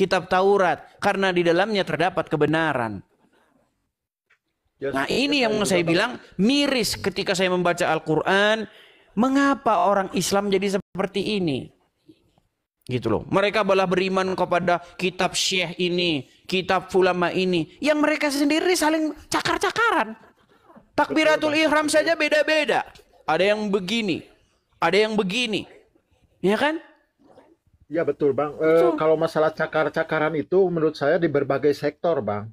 kitab Taurat karena di dalamnya terdapat kebenaran. Nah, ini yang saya bilang miris ketika saya membaca Al-Quran. Mengapa orang Islam jadi seperti ini? Gitu loh. Mereka malah beriman kepada kitab syekh ini, kitab ulama ini, yang mereka sendiri saling cakar-cakaran. Takbiratul ihram saja beda-beda. Ada yang begini, ada yang begini. Ya kan? Ya betul Bang. Kalau masalah cakar-cakaran itu menurut saya di berbagai sektor Bang.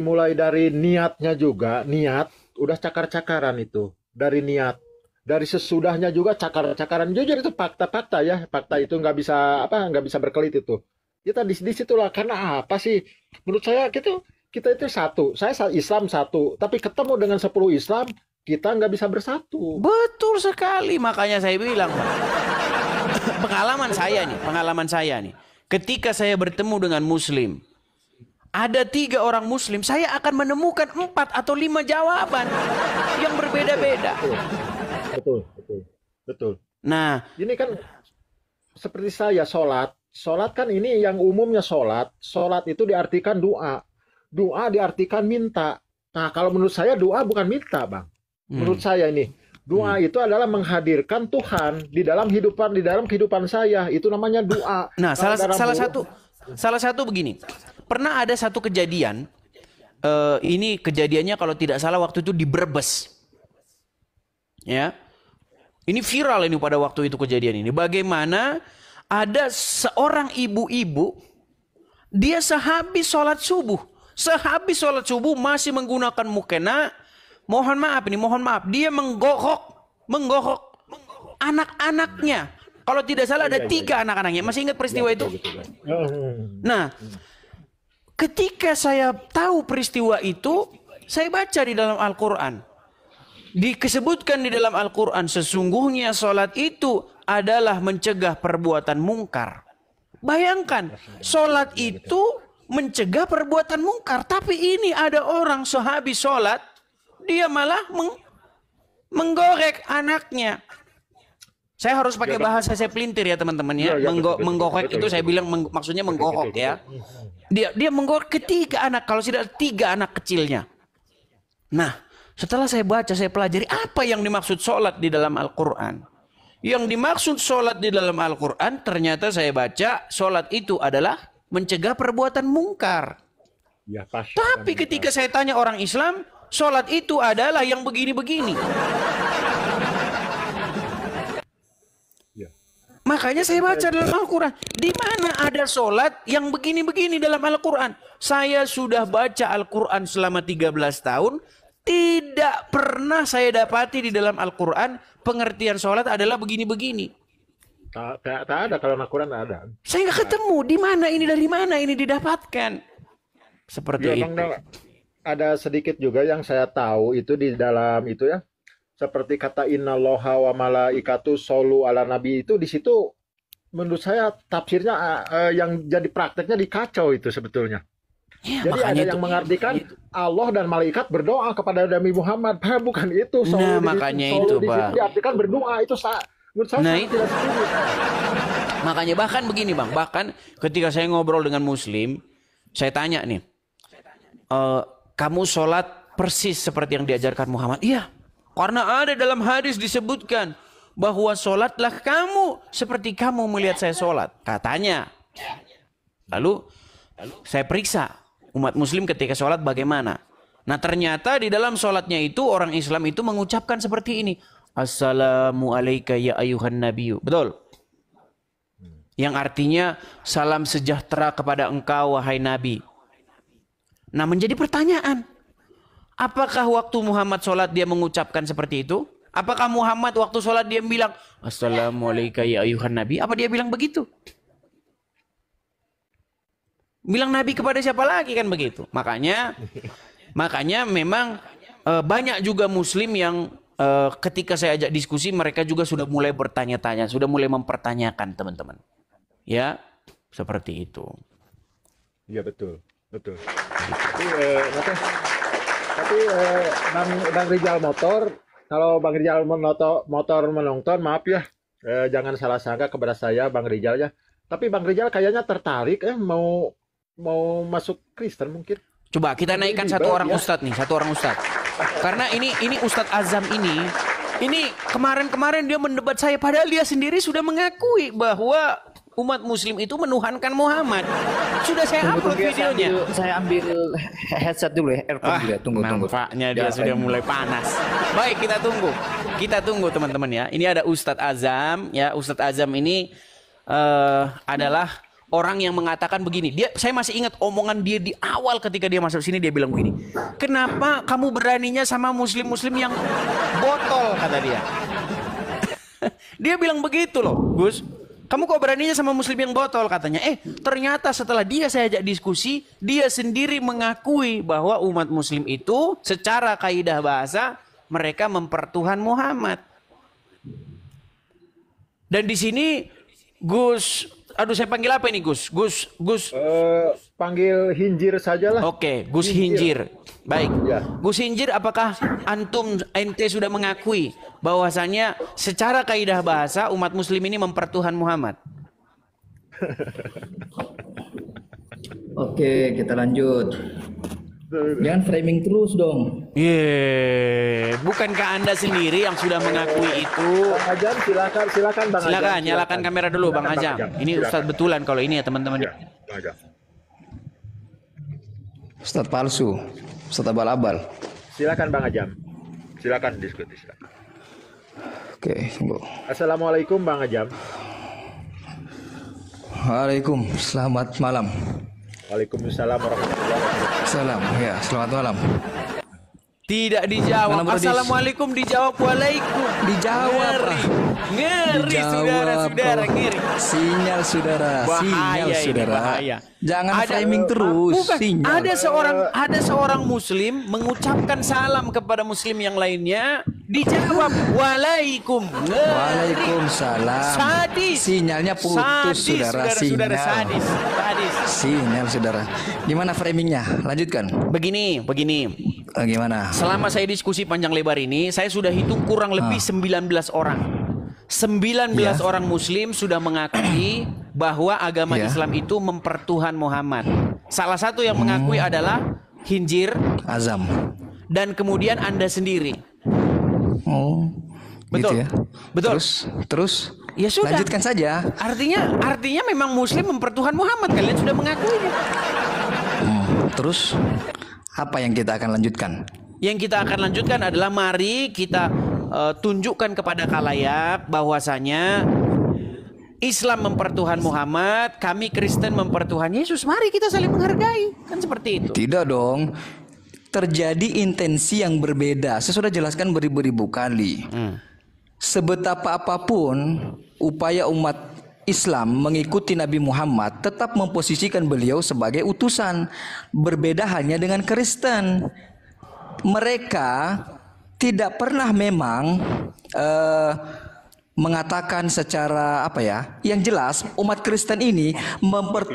Mulai dari niatnya juga, niat udah cakar-cakaran itu. Dari niat. Dari sesudahnya juga cakar-cakaran. Jujur itu fakta-fakta ya. Fakta itu nggak bisa berkelit itu. Kita di situlah karena apa sih? Menurut saya kita itu satu. Saya Islam satu, tapi ketemu dengan 10 Islam, kita nggak bisa bersatu. Betul sekali, makanya saya bilang, pengalaman saya nih. Ketika saya bertemu dengan Muslim, ada 3 orang Muslim, saya akan menemukan 4 atau 5 jawaban yang berbeda-beda. Betul. Nah, ini kan seperti saya sholat kan ini yang umumnya sholat itu diartikan doa diartikan minta. Nah kalau menurut saya doa bukan minta Bang. Menurut saya ini doa itu adalah menghadirkan Tuhan di dalam kehidupan saya, itu namanya doa. Nah salah satu begini, pernah ada satu kejadian, ini kejadiannya kalau tidak salah waktu itu di Brebes. Ya, ini viral ini pada waktu itu kejadian ini. Bagaimana ada seorang ibu-ibu, dia sehabis sholat subuh masih menggunakan mukena. Mohon maaf, dia menggokok anak-anaknya. Kalau tidak salah ada 3 anak-anaknya. Masih ingat peristiwa itu? Nah, ketika saya tahu peristiwa itu, saya baca di dalam Al-Quran. Disebutkan di dalam Al-Quran, sesungguhnya sholat itu adalah mencegah perbuatan mungkar. Bayangkan, sholat itu mencegah perbuatan mungkar. Tapi ini ada orang sehabis sholat, dia malah menggorek anaknya. Saya harus pakai bahasa saya pelintir ya teman-teman ya. Menggorek itu saya bilang maksudnya menggorok ya. Dia menggorek ketiga anak, kalau tidak 3 anak kecilnya. Nah, setelah saya baca, saya pelajari apa yang dimaksud sholat di dalam Al-Quran. Yang dimaksud sholat di dalam Al-Quran, ternyata saya baca sholat itu adalah mencegah perbuatan mungkar. Ya, tapi ketika saya tanya orang Islam, sholat itu adalah yang begini-begini. Ya. Makanya saya baca dalam Al-Quran, di mana ada sholat yang begini-begini dalam Al-Quran. Saya sudah baca Al-Quran selama 13 tahun, tidak pernah saya dapati di dalam Al-Quran pengertian sholat adalah begini-begini. Tak ada, kalau Al-Quran ada. Saya nggak ketemu di mana ini, dari mana ini didapatkan. Seperti ya, itu. Bang, ada sedikit juga yang saya tahu itu di dalam itu ya. Seperti kata innallaha wa malaikatu shollu ala nabi, itu di situ menurut saya tafsirnya yang jadi prakteknya dikacau itu sebetulnya. Ya, jadi ada yang mengartikan Allah dan malaikat berdoa kepada Nabi Muhammad. Bukan itu. Nah, makanya itu, Pak. Diartikan berdoa itu menurut saya itu. Makanya bahkan begini, Bang. Bahkan ketika saya ngobrol dengan Muslim, saya tanya nih, kamu sholat persis seperti yang diajarkan Muhammad? Iya, karena ada dalam hadis disebutkan bahwa sholatlah kamu seperti kamu melihat saya sholat, katanya. Lalu saya periksa umat Muslim ketika sholat bagaimana. Nah ternyata di dalam sholatnya itu orang Islam itu mengucapkan seperti ini, Assalamualaikum ya ayuhan nabiyyu. Betul? Yang artinya salam sejahtera kepada engkau wahai Nabi. Nah menjadi pertanyaan, apakah waktu Muhammad sholat dia mengucapkan seperti itu? Apakah Muhammad waktu sholat dia bilang Assalamualaikum ya ayuhan nabi? Apa dia bilang begitu? Bilang Nabi kepada siapa lagi, kan begitu. Makanya memang banyak juga Muslim yang ketika saya ajak diskusi, mereka juga sudah mulai bertanya-tanya, sudah mulai mempertanyakan teman-teman. Ya, seperti itu. Iya betul. Tapi Bang Rijal Motor, kalau Bang Rijal Motor menonton, maaf ya, jangan salah sangka kepada saya Bang Rijal ya. Tapi Bang Rizal kayaknya tertarik mau mau masuk Kristen mungkin. Coba kita naikkan Ini satu Bang, orang ya. ustadz nih, satu orang ustadz. Karena ini Ustadz Azam ini kemarin-kemarin dia mendebat saya padahal dia sendiri sudah mengakui bahwa umat muslim itu menuhankan Muhammad. Sudah saya upload videonya. Saya ambil headset dulu ya, earphone dulu ya. Tunggu. Nampaknya dia sudah mulai panas. Baik, kita tunggu. Kita tunggu teman-teman ya. Ini ada Ustadz Azam ya. Ustadz Azam ini adalah orang yang mengatakan begini. Saya masih ingat omongan dia di awal ketika dia masuk sini, dia bilang begini. Kenapa kamu beraninya sama muslim-muslim yang botol, kata dia. Dia bilang begitu loh, Gus. Kamu kok beraninya sama muslim yang botol, katanya. Ternyata setelah saya ajak diskusi, dia sendiri mengakui bahwa umat muslim itu secara kaidah bahasa mereka mempertuhan Muhammad. Dan di sini Gus, aduh saya panggil apa ini Gus? Gus. Panggil Hinjir sajalah. Oke, Gus Hinjir. Baik. Ya. Gus Hinjir, apakah ente sudah mengakui bahwasanya secara kaidah bahasa umat muslim ini mempertuhan Muhammad? Oke, kita lanjut. Jangan framing terus dong. Bukankah Anda sendiri yang sudah mengakui itu? Bang Ajam, silakan Bang Ajam. Silakan nyalakan kamera dulu Bang Silakan, Ajam. Ini Silakan. Ustadz betulan kalau ini ya teman-teman. Ya, Bang Ajam. Ustadz palsu, Ustadz abal-abal. Silakan Bang Ajam. Silakan diskusi. Silakan. Oke, tunggu. Assalamualaikum Bang Ajam. Waalaikum, selamat malam. Waalaikumsalam warahmatullahi wabarakatuh. Salam, ya, selamat malam. Tidak dijawab. Mana Brodis? Assalamualaikum dijawab waalaikum. Dijawab. Ngeri Dijawab, saudara-saudara, kau. ngeri. Sinyal saudara, Bahaya sinyal ini, saudara. bahaya. Jangan framing terus. Bukan, Sinyal. ada seorang muslim mengucapkan salam kepada muslim yang lainnya, dijawab waalaikum. Ngeri. Waalaikumsalam. Sadis. Sinyalnya putus, saudara. Saudara, Sinyal. sadis. Sinyal, saudara. Gimana framingnya? Lanjutkan. Begini. Gimana? Selama saya diskusi panjang lebar ini, saya sudah hitung kurang lebih 19 orang. 19 Ya. orang muslim sudah mengakui bahwa agama Ya. Islam itu mempertuhan Muhammad. Salah satu yang mengakui adalah Hinjir Azam. dan kemudian Anda sendiri. Oh. Betul. Gitu ya. Betul. Terus. Ya sudah. Lanjutkan saja. Artinya memang muslim mempertuhan Muhammad. Kalian sudah mengakuinya. Terus apa yang kita akan lanjutkan? Yang kita akan lanjutkan adalah mari kita tunjukkan kepada khalayak bahwasanya Islam mempertuhan Muhammad, kami Kristen mempertuhan Yesus. Mari kita saling menghargai. Kan seperti itu. Tidak dong. Terjadi intensi yang berbeda. Saya sudah jelaskan beribu-ribu kali. Sebetapa apapun upaya umat Islam mengikuti Nabi Muhammad, tetap memposisikan beliau sebagai utusan. Berbeda halnya dengan Kristen. Mereka tidak pernah memang mengatakan secara apa ya? Yang jelas umat Kristen ini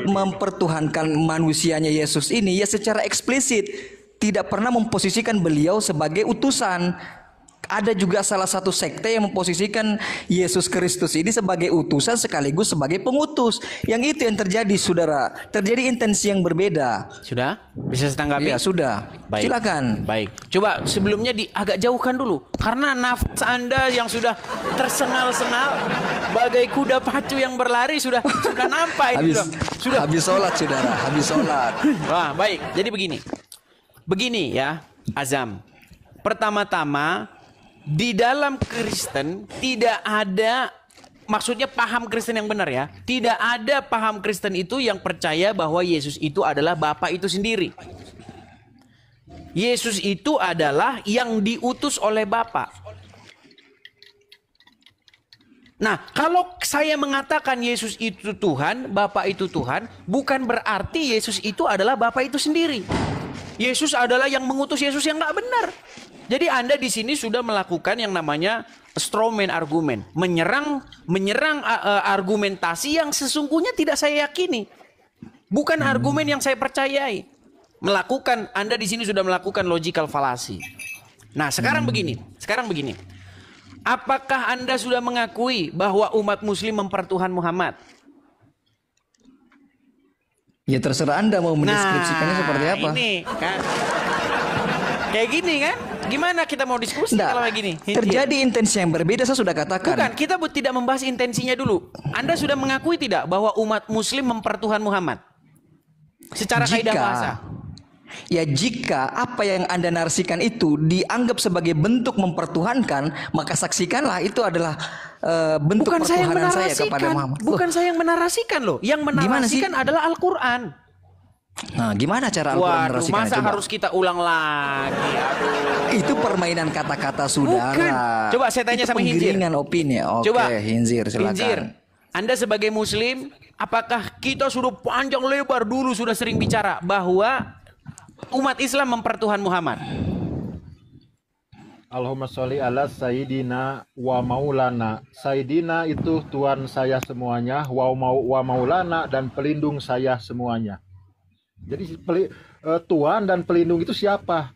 mempertuhankan manusianya Yesus ini ya secara eksplisit, tidak pernah memposisikan beliau sebagai utusan. Ada juga salah satu sekte yang memposisikan Yesus Kristus ini sebagai utusan sekaligus sebagai pengutus. Yang itu yang terjadi, saudara. Terjadi intensi yang berbeda. Sudah? Bisa saya tanggapi? Ya sudah. Baik. Silakan. Baik. Coba sebelumnya agak jauhkan dulu. Karena nafas Anda yang sudah tersengal-sengal bagai kuda pacu yang berlari sudah nampak ini. Sudah. Habis sholat, saudara. Habis sholat. Wah, baik. Jadi begini. Begini ya, Azam. Pertama-tama, di dalam Kristen tidak ada, maksudnya paham Kristen yang benar ya, tidak ada paham Kristen itu yang percaya bahwa Yesus itu adalah Bapa itu sendiri. Yesus itu adalah yang diutus oleh Bapa. Nah, kalau saya mengatakan Yesus itu Tuhan, Bapa itu Tuhan, bukan berarti Yesus itu adalah Bapa itu sendiri. Yesus adalah yang mengutus Yesus yang nggak benar. Jadi Anda di sini sudah melakukan yang namanya strawman argumen, menyerang argumentasi yang sesungguhnya tidak saya yakini, bukan argumen yang saya percayai. Anda di sini sudah melakukan logical fallacy. Nah, sekarang begini. Apakah Anda sudah mengakui bahwa umat Muslim mempertuhan Muhammad? Ya terserah Anda mau mendeskripsikannya seperti apa. Ini kan. Kayak gini kan? Gimana kita mau diskusi Nggak, kalau kayak gini? terjadi intensi yang berbeda, saya sudah katakan. Bukan, kita tidak membahas intensinya dulu. Anda sudah mengakui tidak bahwa umat muslim mempertuhan Muhammad? Secara kaidah bahasa. Ya jika apa yang Anda narasikan itu dianggap sebagai bentuk mempertuhankan, maka saksikanlah itu adalah bentuk Bukan saya yang pertuhanan saya kepada menarasikan. Muhammad. Bukan saya yang menarasikan loh. Yang Gimana sih? menarasikan adalah Al-Quran. Nah, gimana cara Al-Quran Waduh, menarasikannya? masa Coba. harus kita ulang lagi? Aduh. Itu permainan kata-kata saudara. Bukan. Coba saya tanya Itu sama Hinzir. penggiringan opini. Oke, Coba, Hinzir silakan. Hinzir, Anda sebagai muslim, apakah kita sudah panjang lebar dulu sudah sering bicara bahwa umat Islam mempertuhan Muhammad? Allahumma sholli ala Sayyidina wa Maulana. Sayyidina itu Tuhan saya semuanya, wa Maulana dan pelindung saya semuanya. Jadi Tuhan dan pelindung itu siapa?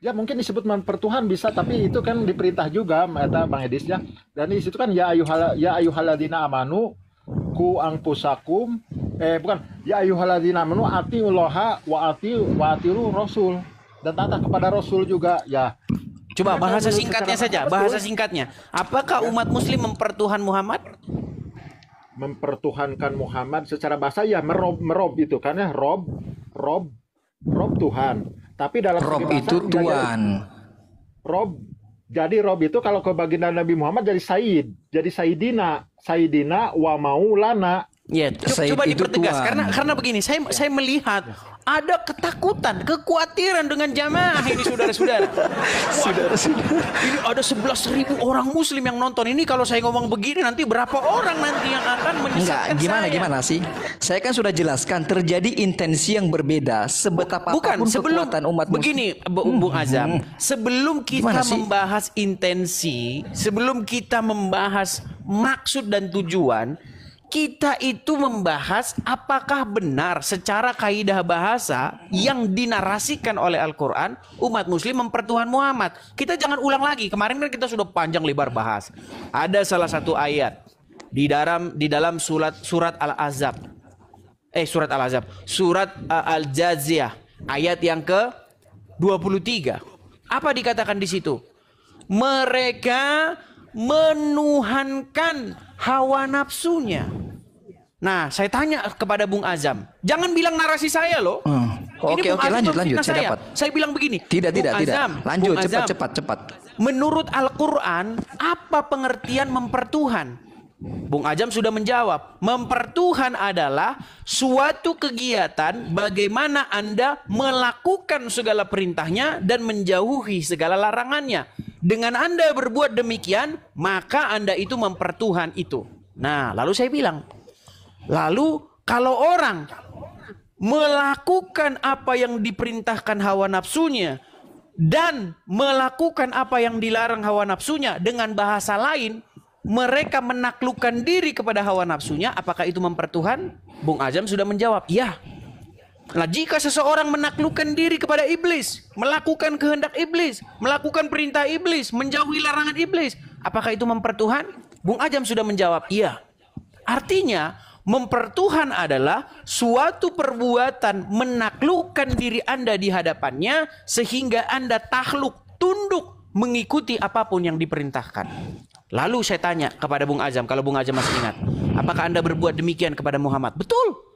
Ya mungkin disebut mempertuhan bisa, tapi itu kan diperintah juga, kata Bang Edis ya. Dan di situ kan ya ayyuhalladzina amanu ku angpusakum bukan ya ayyuhalladzina amanu atiullaha wa atiur rasul, dan taat kepada rasul juga ya. Coba bahasa singkatnya saja, bahasa singkatnya. Apakah umat muslim mempertuhan Muhammad? Mempertuhankan Muhammad secara bahasa ya merob itu kan ya, rob Tuhan. Tapi dalam Rob segi bahasa, itu Tuhan. Rob, jadi Rob itu kalau ke baginda Nabi Muhammad jadi Sayyid, jadi Sayyidina wa Maulana. Ya, Said coba itu dipertegas Tuhan. karena begini, saya melihat ada ketakutan, kekhawatiran dengan jamaah ini saudara-saudara. Ini ada 11.000 orang muslim yang nonton ini. Kalau saya ngomong begini nanti berapa orang nanti yang akan Enggak, menyesatkan saya? gimana sih? Saya kan sudah jelaskan terjadi intensi yang berbeda sebetapa Bukan, apapun sebelum kekuatan umat muslim. begini, Bung Azam, sebelum Gimana kita sih? membahas intensi, sebelum kita membahas maksud dan tujuan, kita itu membahas apakah benar secara kaidah bahasa yang dinarasikan oleh Al-Quran umat muslim mempertuhan Muhammad. Kita jangan ulang lagi. Kemarin kan kita sudah panjang lebar bahas. Ada salah satu ayat di dalam surat Al-Ahzab. Surat Al-Jaziyah ayat yang ke-23. Apa dikatakan di situ? Mereka menuhankan hawa nafsunya. Nah, saya tanya kepada Bung Azam, jangan bilang narasi saya loh. Oke, Bung Azam lanjut. memfitnah Saya dapat. Saya bilang begini. Tidak. Lanjut, Bung Azam, cepat. menurut Al-Quran, apa pengertian mempertuhan? Bung Azam sudah menjawab, mempertuhan adalah suatu kegiatan bagaimana Anda melakukan segala perintahnya dan menjauhi segala larangannya. Dengan Anda berbuat demikian, maka Anda itu mempertuhan itu. Nah, lalu saya bilang, lalu kalau orang melakukan apa yang diperintahkan hawa nafsunya dan melakukan apa yang dilarang hawa nafsunya dengan bahasa lain, mereka menaklukkan diri kepada hawa nafsunya, apakah itu mempertuhan? Bung Azam sudah menjawab, ya. Nah, jika seseorang menaklukkan diri kepada iblis, melakukan kehendak iblis, melakukan perintah iblis, menjauhi larangan iblis, apakah itu mempertuhan? Bung Azam sudah menjawab, iya. Artinya, mempertuhan adalah suatu perbuatan menaklukkan diri Anda di hadapannya sehingga Anda takluk, tunduk, mengikuti apapun yang diperintahkan. Lalu saya tanya kepada Bung Azam, kalau Bung Azam masih ingat, apakah Anda berbuat demikian kepada Muhammad? Betul.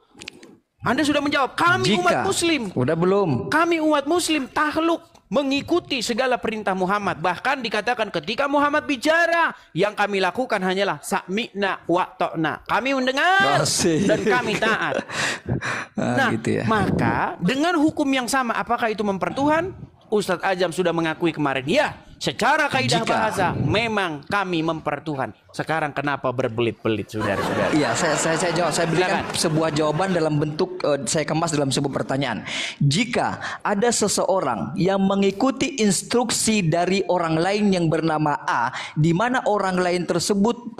Anda sudah menjawab, kami umat muslim. Udah belum? Kami umat muslim takluk mengikuti segala perintah Muhammad. Bahkan dikatakan ketika Muhammad bicara, yang kami lakukan hanyalah sami'na wa ta'na. Kami mendengar dan kami taat. Nah, gitu ya. maka dengan hukum yang sama, apakah itu mempertuhan? Ustadz Azam sudah mengakui kemarin, ya, secara kaidah bahasa memang kami mempertuhan. Sekarang kenapa berbelit-belit, saudara-saudara? Iya, saya jawab. Saya berikan sebuah jawaban dalam bentuk saya kemas dalam sebuah pertanyaan. Jika ada seseorang yang mengikuti instruksi dari orang lain yang bernama A, di mana orang lain tersebut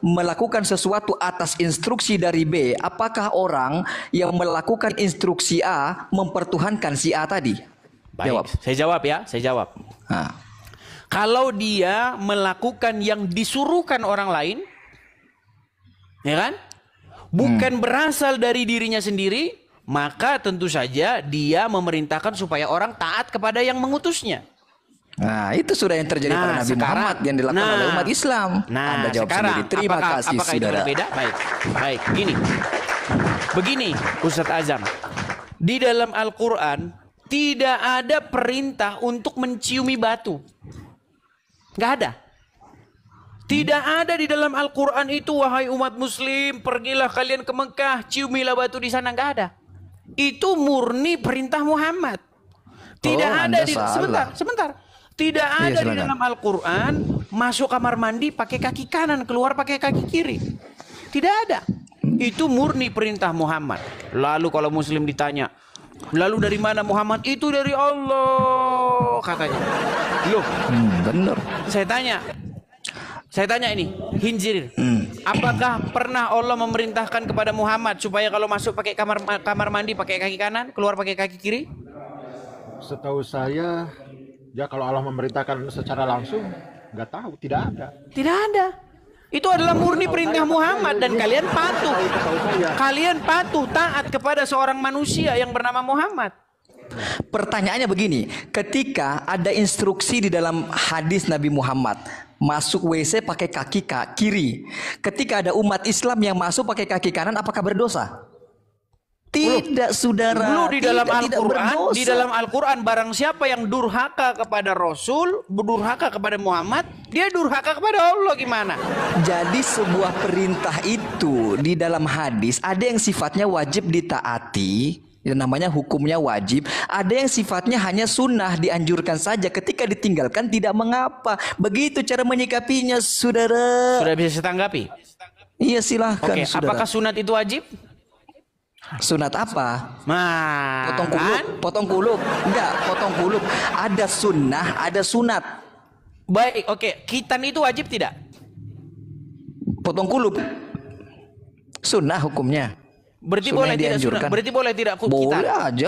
melakukan sesuatu atas instruksi dari B, apakah orang yang melakukan instruksi A mempertuhankan si A tadi? Baik, Jawab. saya jawab. Nah. Kalau dia melakukan yang disuruhkan orang lain, ya kan? bukan berasal dari dirinya sendiri, maka tentu saja dia memerintahkan supaya orang taat kepada yang mengutusnya. Nah, itu sudah yang terjadi pada Nabi Muhammad yang dilakukan oleh umat Islam. Anda jawab sekarang, sendiri. Terima kasih, apakah saudara. itu berbeda? Baik. Begini, Ustadz Azam. Di dalam Al-Quran tidak ada perintah untuk menciumi batu. Nggak ada. Tidak ada di dalam Al-Quran itu, wahai umat muslim, pergilah kalian ke Mekah, ciumilah batu di sana. Nggak ada. Itu murni perintah Muhammad. Tidak ada Anda di salah. sebentar. Tidak ada di dalam Al-Quran masuk kamar mandi pakai kaki kanan, keluar pakai kaki kiri. Tidak ada. Itu murni perintah Muhammad. Lalu kalau muslim ditanya, lalu dari mana Muhammad? Itu dari Allah, katanya. Loh, Benar. Saya tanya ini, Hinjir, apakah pernah Allah memerintahkan kepada Muhammad supaya kalau masuk pakai kamar mandi pakai kaki kanan, keluar pakai kaki kiri? Setahu saya, ya kalau Allah memerintahkan secara langsung, nggak tahu, tidak ada. Tidak ada. Itu adalah murni perintah Muhammad dan kalian patuh. Kalian patuh taat kepada seorang manusia yang bernama Muhammad. Pertanyaannya begini, ketika ada instruksi di dalam hadis Nabi Muhammad, masuk WC pakai kaki kiri. Ketika ada umat Islam yang masuk pakai kaki kanan, apakah berdosa? Tidak, saudara. Dulu di dalam tidak Al-Quran, berdosa. di dalam Al-Quran barang siapa yang durhaka kepada Rasul, durhaka kepada Muhammad, dia durhaka kepada Allah gimana? Jadi sebuah perintah itu di dalam hadis ada yang sifatnya wajib ditaati, yang namanya hukumnya wajib. Ada yang sifatnya hanya sunnah, dianjurkan saja, ketika ditinggalkan tidak mengapa. Begitu cara menyikapinya, saudara. Sudah bisa saya tanggapi? Iya, silahkan, Oke, saudara. apakah sunat itu wajib? Sunat apa? Nah, Potong kuluk, kan? potong kuluk. Enggak, potong kuluk. Ada sunnah, ada sunat. Baik, oke. Khitan itu wajib tidak? Potong kuluk. Sunnah hukumnya. Berarti Sunnah boleh yang tidak sunat? dianjurkan. Berarti boleh tidak khitan?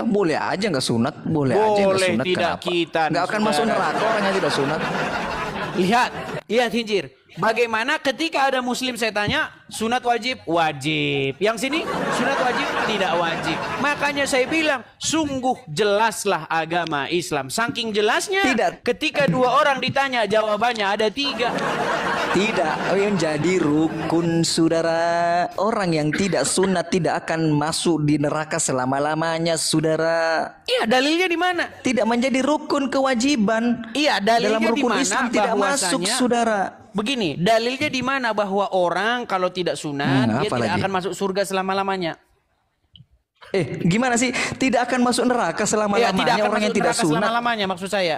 Boleh aja nggak sunat, boleh aja nggak Boleh sunat. tidak Kenapa? khitan, Nggak akan masuk saudara. neraka orang yang tidak sunat. Lihat Hinjir. Bagaimana ketika ada muslim saya tanya, sunat wajib? Wajib. Yang sini, sunat wajib? Tidak wajib. Makanya saya bilang, sungguh jelaslah agama Islam. Saking jelasnya, Tidak. ketika dua orang ditanya, jawabannya ada 3. Tidak, yang jadi rukun, saudara. Orang yang tidak sunat tidak akan masuk di neraka selama-lamanya, saudara. Iya, dalilnya di mana? Tidak menjadi rukun kewajiban. Iya, Dalam dalilnya di rukun mana Islam tidak masuk, bahwasanya saudara. begini, dalilnya di mana bahwa orang kalau tidak sunat dia apa tidak lagi? akan masuk surga selama-lamanya. Gimana sih? Tidak akan masuk neraka Ya, selama-lamanya tidak akan orang yang masuk tidak neraka sunat. selama-lamanya maksud saya.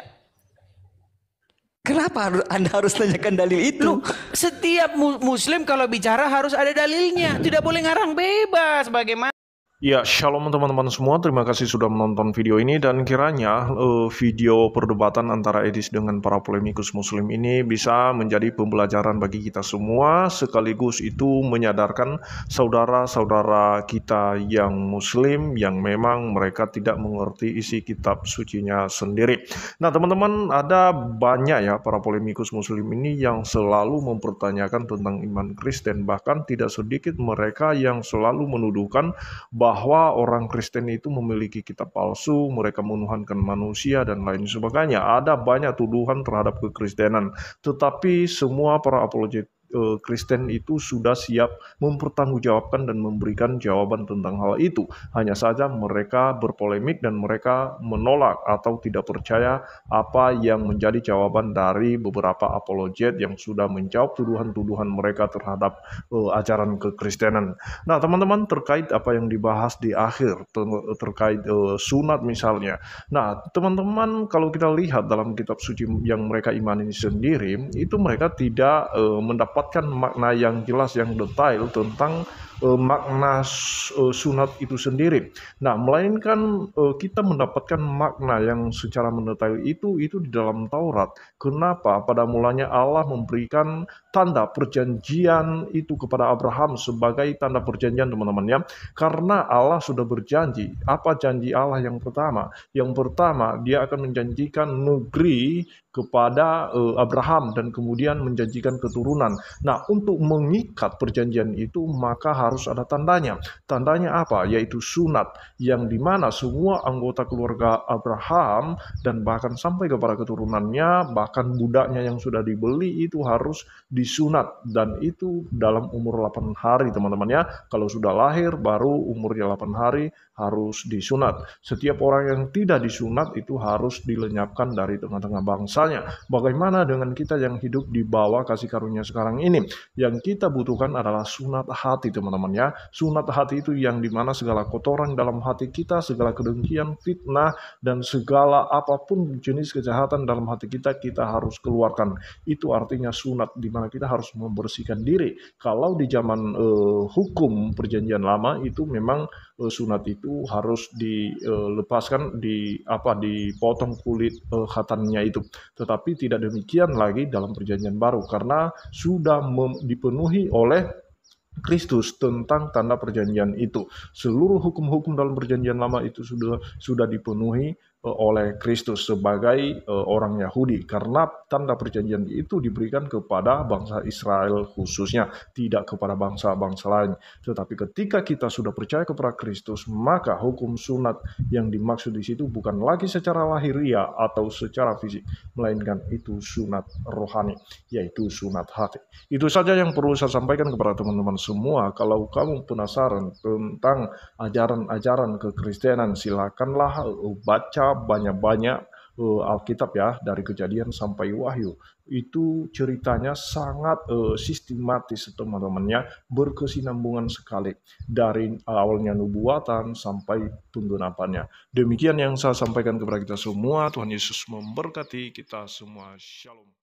Kenapa Anda harus tanyakan dalil itu? Loh, setiap muslim kalau bicara harus ada dalilnya, tidak boleh ngarang bebas. Bagaimana? Ya, shalom teman-teman semua, terima kasih sudah menonton video ini dan kiranya video perdebatan antara Edis dengan para polemikus muslim ini bisa menjadi pembelajaran bagi kita semua, sekaligus itu menyadarkan saudara-saudara kita yang muslim yang memang mereka tidak mengerti isi kitab sucinya sendiri. Nah teman-teman, ada banyak ya para polemikus muslim ini yang selalu mempertanyakan tentang iman Kristen, bahkan tidak sedikit mereka yang selalu menuduhkan bahwa orang Kristen itu memiliki kitab palsu, mereka menuhankan manusia dan lain sebagainya. Ada banyak tuduhan terhadap kekristenan, tetapi semua para apologet Kristen itu sudah siap mempertanggungjawabkan dan memberikan jawaban tentang hal itu. Hanya saja mereka berpolemik dan mereka menolak atau tidak percaya apa yang menjadi jawaban dari beberapa apologet yang sudah menjawab tuduhan-tuduhan mereka terhadap ajaran kekristenan. Nah teman-teman, terkait apa yang dibahas di akhir terkait sunat misalnya. Nah teman-teman, kalau kita lihat dalam kitab suci yang mereka imani sendiri, itu mereka tidak mendapatkan makna yang jelas, yang detail tentang makna sunat itu sendiri. Nah, melainkan kita mendapatkan makna yang secara mendetail itu di dalam Taurat. Kenapa? Pada mulanya Allah memberikan tanda perjanjian itu kepada Abraham sebagai tanda perjanjian, teman-teman ya. Karena Allah sudah berjanji. Apa janji Allah yang pertama? Yang pertama, dia akan menjanjikan negeri kepada Abraham dan kemudian menjanjikan keturunan. Nah, untuk mengikat perjanjian itu maka harus ada tandanya. Tandanya apa? Yaitu sunat, yang dimana semua anggota keluarga Abraham dan bahkan sampai kepada keturunannya, bahkan budaknya yang sudah dibeli itu harus disunat, dan itu dalam umur 8 hari teman-teman ya. Kalau sudah lahir baru umurnya 8 hari harus disunat. Setiap orang yang tidak disunat itu harus dilenyapkan dari tengah-tengah bangsanya. Bagaimana dengan kita yang hidup di bawah kasih karunia sekarang ini? Yang kita butuhkan adalah sunat hati teman-teman ya. Sunat hati itu yang dimana segala kotoran dalam hati kita, segala kedengkian, fitnah, dan segala apapun jenis kejahatan dalam hati kita, kita harus keluarkan. Itu artinya sunat, dimana kita harus membersihkan diri. Kalau di zaman hukum perjanjian lama itu memang sunat itu harus dilepaskan, dipotong kulit khatannya itu. Tetapi tidak demikian lagi dalam perjanjian baru, karena sudah dipenuhi oleh Kristus tentang tanda perjanjian itu. Seluruh hukum-hukum dalam perjanjian lama itu sudah dipenuhi oleh Kristus sebagai orang Yahudi, karena tanda perjanjian itu diberikan kepada bangsa Israel khususnya, tidak kepada bangsa-bangsa lain. Tetapi ketika kita sudah percaya kepada Kristus, maka hukum sunat yang dimaksud di situ bukan lagi secara lahiriah atau secara fisik, melainkan itu sunat rohani, yaitu sunat hati. Itu saja yang perlu saya sampaikan kepada teman-teman semua. Kalau kamu penasaran tentang ajaran-ajaran kekristenan, silakanlah baca banyak-banyak Alkitab ya, dari Kejadian sampai Wahyu. Itu ceritanya sangat sistematis teman-temannya, berkesinambungan sekali dari awalnya nubuatan sampai penggenapannya. Demikian yang saya sampaikan kepada kita semua. Tuhan Yesus memberkati kita semua. Shalom.